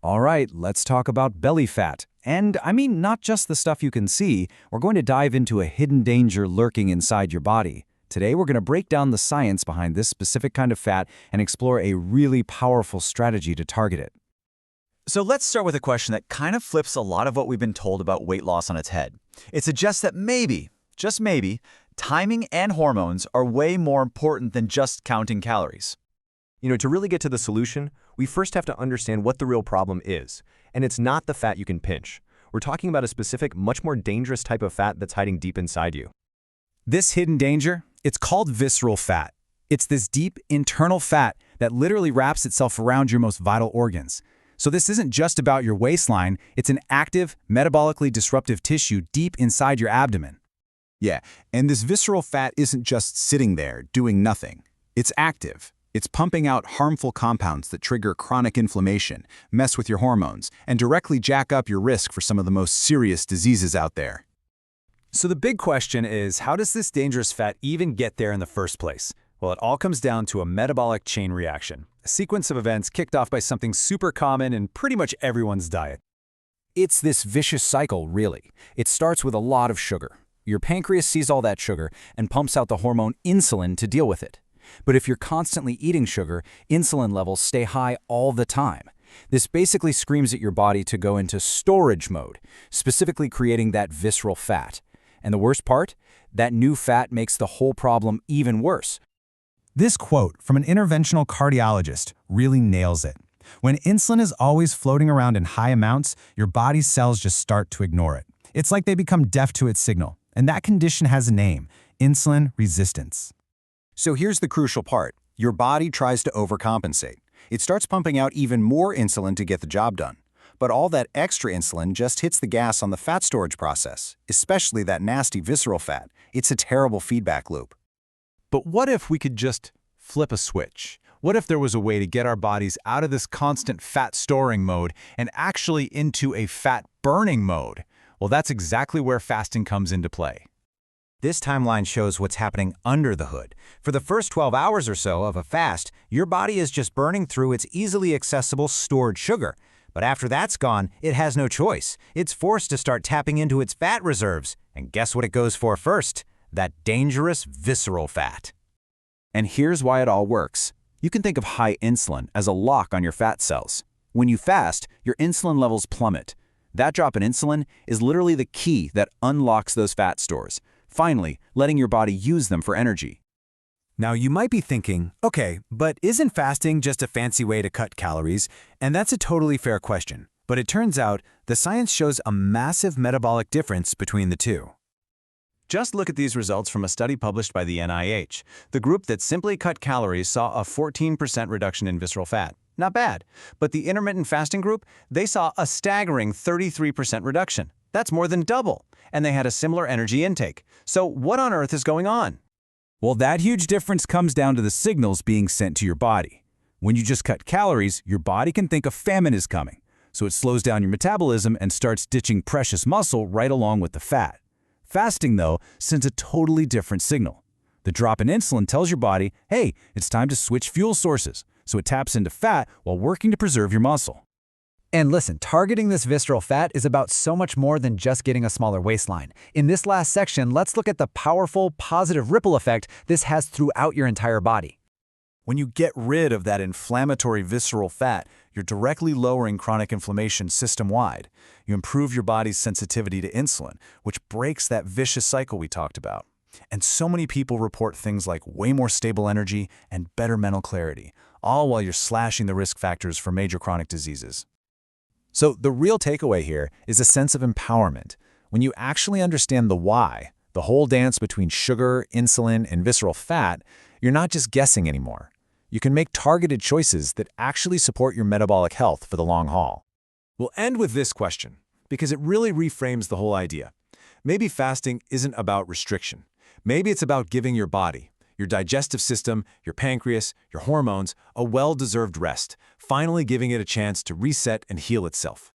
All right, let's talk about belly fat. And I mean not just the stuff you can see, we're going to dive into a hidden danger lurking inside your body. Today, we're going to break down the science behind this specific kind of fat and explore a really powerful strategy to target it. So let's start with a question that kind of flips a lot of what we've been told about weight loss on its head. It suggests that maybe, just maybe, timing and hormones are way more important than just counting calories. To really get to the solution, we first have to understand what the real problem is. And it's not the fat you can pinch. We're talking about a specific, much more dangerous type of fat that's hiding deep inside you. This hidden danger, it's called visceral fat. It's this deep, internal fat that literally wraps itself around your most vital organs. So this isn't just about your waistline, it's an active, metabolically disruptive tissue deep inside your abdomen. Yeah, and this visceral fat isn't just sitting there, doing nothing. It's active. It's pumping out harmful compounds that trigger chronic inflammation, mess with your hormones, and directly jack up your risk for some of the most serious diseases out there. So the big question is, how does this dangerous fat even get there in the first place? Well, it all comes down to a metabolic chain reaction, a sequence of events kicked off by something super common in pretty much everyone's diet. It's this vicious cycle, really. It starts with a lot of sugar. Your pancreas sees all that sugar and pumps out the hormone insulin to deal with it. But if you're constantly eating sugar, insulin levels stay high all the time. This basically screams at your body to go into storage mode, specifically creating that visceral fat. And the worst part? That new fat makes the whole problem even worse. This quote from an interventional cardiologist really nails it. When insulin is always floating around in high amounts, your body's cells just start to ignore it. It's like they become deaf to its signal. And that condition has a name: insulin resistance. So here's the crucial part. Your body tries to overcompensate. It starts pumping out even more insulin to get the job done. But all that extra insulin just hits the gas on the fat storage process, especially that nasty visceral fat. It's a terrible feedback loop. But what if we could just flip a switch? What if there was a way to get our bodies out of this constant fat storing mode and actually into a fat burning mode? Well, that's exactly where fasting comes into play. This timeline shows what's happening under the hood. For the first 12 hours or so of a fast, your body is just burning through its easily accessible stored sugar. But after that's gone, it has no choice. It's forced to start tapping into its fat reserves. And guess what it goes for first? That dangerous visceral fat. And here's why it all works. You can think of high insulin as a lock on your fat cells. When you fast, your insulin levels plummet. That drop in insulin is literally the key that unlocks those fat stores, finally letting your body use them for energy. Now you might be thinking, okay, but isn't fasting just a fancy way to cut calories? And that's a totally fair question. But it turns out the science shows a massive metabolic difference between the two. Just look at these results from a study published by the NIH. The group that simply cut calories saw a 14% reduction in visceral fat. Not bad. But the intermittent fasting group, they saw a staggering 33% reduction. That's more than double. And they had a similar energy intake. So what on earth is going on? Well, that huge difference comes down to the signals being sent to your body. When you just cut calories, your body can think a famine is coming. So it slows down your metabolism and starts ditching precious muscle right along with the fat. Fasting, though, sends a totally different signal. The drop in insulin tells your body, hey, it's time to switch fuel sources. So it taps into fat while working to preserve your muscle. And listen, targeting this visceral fat is about so much more than just getting a smaller waistline. In this last section, let's look at the powerful, positive ripple effect this has throughout your entire body. When you get rid of that inflammatory visceral fat, you're directly lowering chronic inflammation system-wide. You improve your body's sensitivity to insulin, which breaks that vicious cycle we talked about. And so many people report things like way more stable energy and better mental clarity, all while you're slashing the risk factors for major chronic diseases. So the real takeaway here is a sense of empowerment. When you actually understand the why, the whole dance between sugar, insulin, and visceral fat, you're not just guessing anymore. You can make targeted choices that actually support your metabolic health for the long haul. We'll end with this question, because it really reframes the whole idea. Maybe fasting isn't about restriction. Maybe it's about giving your body, your digestive system, your pancreas, your hormones, a well-deserved rest, finally giving it a chance to reset and heal itself.